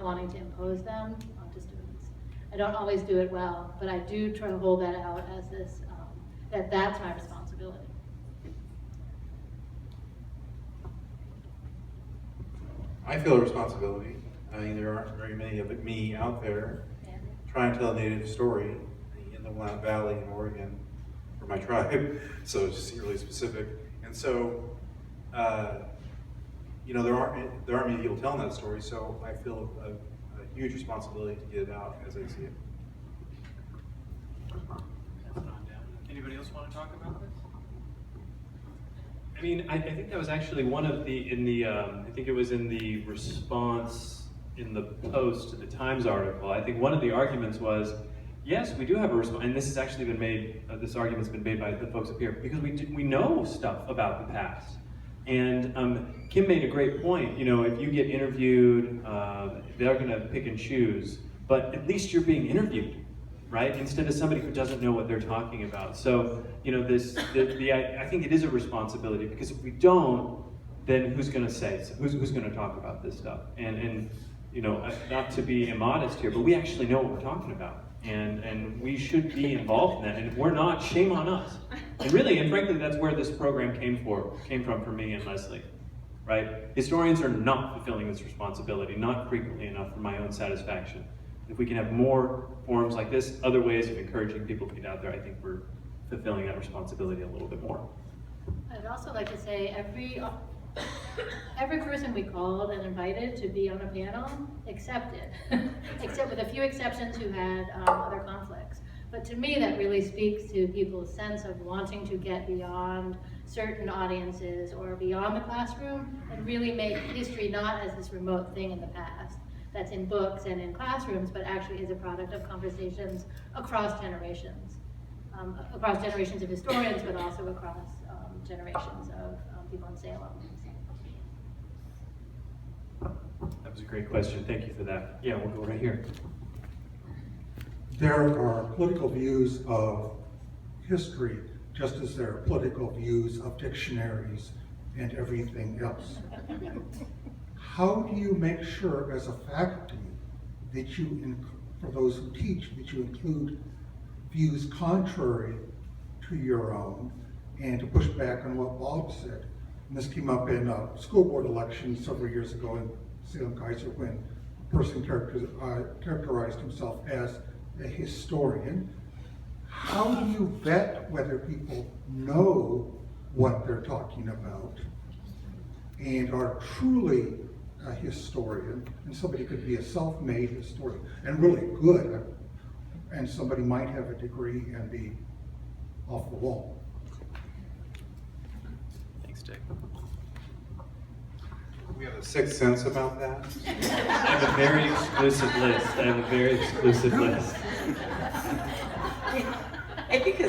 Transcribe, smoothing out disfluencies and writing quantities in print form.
wanting to impose them onto students. I don't always do it well, but I do try to hold that out as this, that's my responsibility. I feel a responsibility. I mean, there aren't very many of me out there trying to tell a native story in the Willamette Valley in Oregon for my tribe, so it's just really specific. And so, you know, there aren't many people telling that story, so I feel a huge responsibility to get it out as I see it. Anybody else want to talk about this? I mean, I think that was actually one of I think it was in the response in the post to the Times article. I think one of the arguments was, yes, we do have a response, and this has actually been made, this argument's been made by the folks up here, because we know stuff about the past. And Kim made a great point, you know, if you get interviewed, they're gonna pick and choose, but at least you're being interviewed, right? Instead of somebody who doesn't know what they're talking about. So, you know, I think it is a responsibility, because if we don't, then who's gonna say, who's gonna talk about this stuff? And you know, not to be immodest here, but we actually know what we're talking about. And we should be involved in that. And if we're not, shame on us. And really, and frankly, that's where this program came from for me and Leslie, right? Historians are not fulfilling this responsibility, not frequently enough for my own satisfaction. If we can have more forums like this, other ways of encouraging people to get out there, I think we're fulfilling that responsibility a little bit more. I'd also like to say every person we called and invited to be on a panel accepted, except with a few exceptions who had other conflicts. But to me, that really speaks to people's sense of wanting to get beyond certain audiences or beyond the classroom and really make history not as this remote thing in the past that's in books and in classrooms, but actually is a product of conversations across generations of historians, but also across generations of people in Salem. That was a great question. Thank you for that. Yeah, we'll go right here. There are political views of history, just as there are political views of dictionaries and everything else. How do you make sure as a faculty that for those who teach, that you include views contrary to your own, and to push back on what Bob said? And this came up in a school board election several years ago in Salem Kaiser, when a person characterized himself as a historian. How do you vet whether people know what they're talking about and are truly a historian? And somebody could be a self-made historian and really good, and somebody might have a degree and be off the wall. Thanks, Dick. We have a sixth sense about that. I have a very exclusive list. I think